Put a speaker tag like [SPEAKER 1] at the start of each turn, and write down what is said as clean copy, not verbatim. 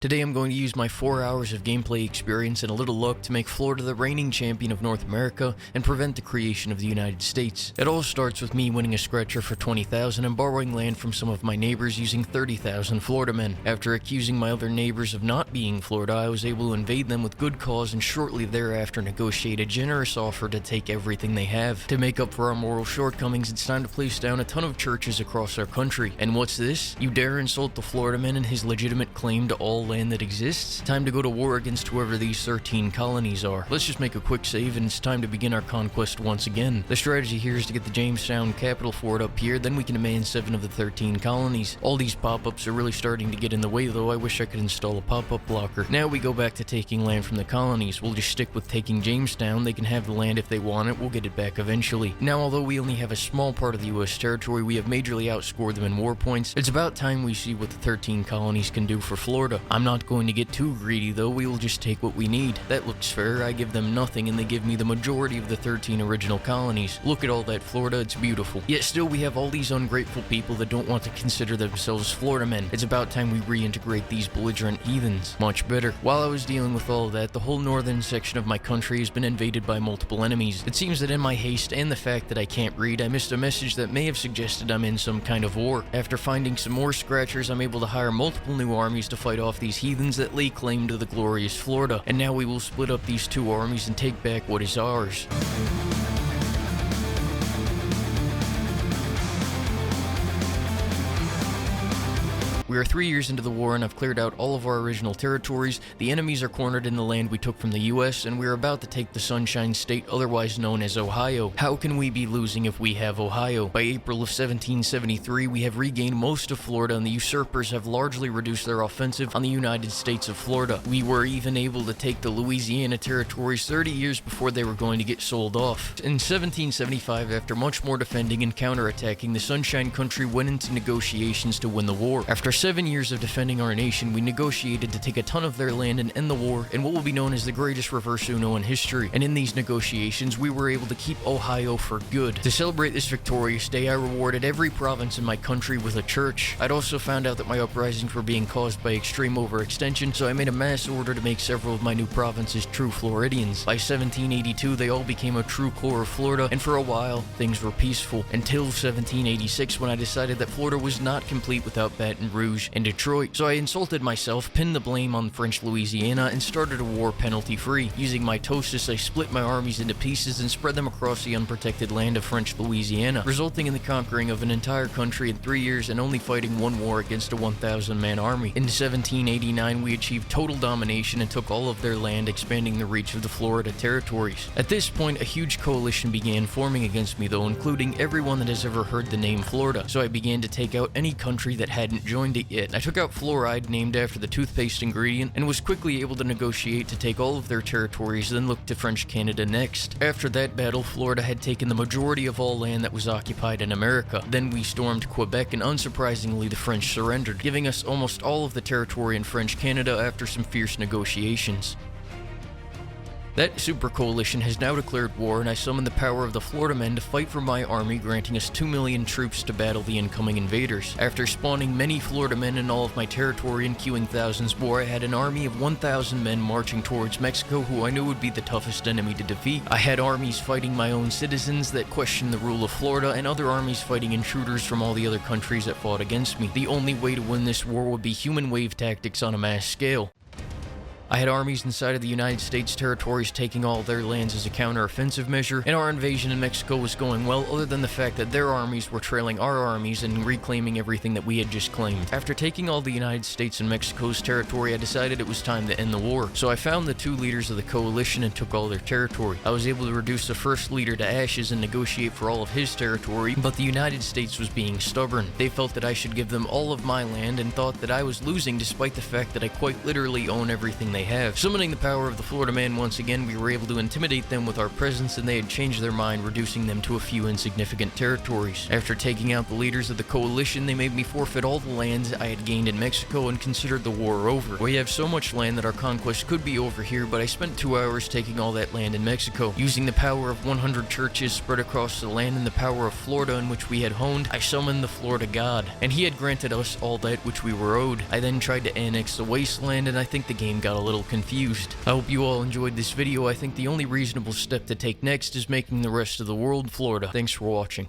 [SPEAKER 1] Today I'm going to use my 4 hours of gameplay experience and a little luck to make Florida the reigning champion of North America and prevent the creation of the United States. It all starts with me winning a scratcher for 20,000 and borrowing land from some of my neighbors using 30,000 Florida men. After accusing my other neighbors of not being Florida, I was able to invade them with good cause and shortly thereafter negotiate a generous offer to take everything they have. To make up for our moral shortcomings, it's time to place down a ton of churches across our country. And what's this? You dare insult the Florida man and his legitimate claim to all land that exists? Time to go to war against whoever these 13 colonies are. Let's just make a quick save and it's time to begin our conquest once again. The strategy here is to get the Jamestown capital fort up here, then we can demand 7 of the 13 colonies. All these pop-ups are really starting to get in the way though. I wish I could install a pop-up blocker. Now we go back to taking land from the colonies. We'll just stick with taking Jamestown. They can have the land if they want it. We'll get it back eventually. Now although we only have a small part of the US territory, we have majorly outscored them in war points. It's about time we see what the 13 colonies can do for Florida. I'm not going to get too greedy though, we will just take what we need. That looks fair. I give them nothing and they give me the majority of the 13 original colonies. Look at all that Florida, it's beautiful. Yet still we have all these ungrateful people that don't want to consider themselves Florida men. It's about time we reintegrate these belligerent heathens. Much better. While I was dealing with all of that, the whole northern section of my country has been invaded by multiple enemies. It seems that in my haste and the fact that I can't read, I missed a message that may have suggested I'm in some kind of war. After finding some more scratchers, I'm able to hire multiple new armies to fight off these heathens that lay claim to the glorious Florida. And now we will split up these two armies and take back what is ours. We are 3 years into the war and I've cleared out all of our original territories. The enemies are cornered in the land we took from the US and we are about to take the Sunshine State, otherwise known as Ohio. How can we be losing if we have Ohio? By April of 1773, we have regained most of Florida and the usurpers have largely reduced their offensive on the United States of Florida. We were even able to take the Louisiana territories 30 years before they were going to get sold off. In 1775, after much more defending and counterattacking, the Sunshine Country went into negotiations to win the war. After 7 years of defending our nation, we negotiated to take a ton of their land and end the war in what will be known as the greatest reverse Uno in history. And in these negotiations, we were able to keep Ohio for good. To celebrate this victorious day, I rewarded every province in my country with a church. I'd also found out that my uprisings were being caused by extreme overextension, so I made a mass order to make several of my new provinces true Floridians. By 1782, they all became a true core of Florida, and for a while, things were peaceful. Until 1786, when I decided that Florida was not complete without Baton Rouge and Detroit. So I insulted myself, pinned the blame on French Louisiana, and started a war penalty-free. Using mitosis, I split my armies into pieces and spread them across the unprotected land of French Louisiana, resulting in the conquering of an entire country in 3 years and only fighting one war against a 1,000-man army. In 1789, we achieved total domination and took all of their land, expanding the reach of the Florida territories. At this point, a huge coalition began forming against me though, including everyone that has ever heard the name Florida. So I began to take out any country that hadn't joined it yet. I took out fluoride, named after the toothpaste ingredient, and was quickly able to negotiate to take all of their territories, then look to French Canada next. After that battle, Florida had taken the majority of all land that was occupied in America. Then we stormed Quebec, and unsurprisingly, the French surrendered, giving us almost all of the territory in French Canada after some fierce negotiations. That super coalition has now declared war, and I summoned the power of the Florida men to fight for my army, granting us 2 million troops to battle the incoming invaders. After spawning many Florida men in all of my territory and queuing thousands more, I had an army of 1,000 men marching towards Mexico, who I knew would be the toughest enemy to defeat. I had armies fighting my own citizens that questioned the rule of Florida, and other armies fighting intruders from all the other countries that fought against me. The only way to win this war would be human wave tactics on a mass scale. I had armies inside of the United States territories taking all their lands as a counter-offensive measure, and our invasion in Mexico was going well, other than the fact that their armies were trailing our armies and reclaiming everything that we had just claimed. After taking all the United States and Mexico's territory, I decided it was time to end the war. So I found the 2 leaders of the coalition and took all their territory. I was able to reduce the first leader to ashes and negotiate for all of his territory, but the United States was being stubborn. They felt that I should give them all of my land and thought that I was losing despite the fact that I quite literally own everything they they have. Summoning the power of the Florida Man once again, we were able to intimidate them with our presence, and they had changed their mind, reducing them to a few insignificant territories. After taking out the leaders of the coalition, they made me forfeit all the lands I had gained in Mexico and considered the war over. We have so much land that our conquest could be over here, but I spent 2 hours taking all that land in Mexico. Using the power of 100 churches spread across the land and the power of Florida in which we had honed, I summoned the Florida God, and he had granted us all that which we were owed. I then tried to annex the wasteland, and I think the game got a little confused. I hope you all enjoyed this video. I think the only reasonable step to take next is making the rest of the world Florida. Thanks for watching.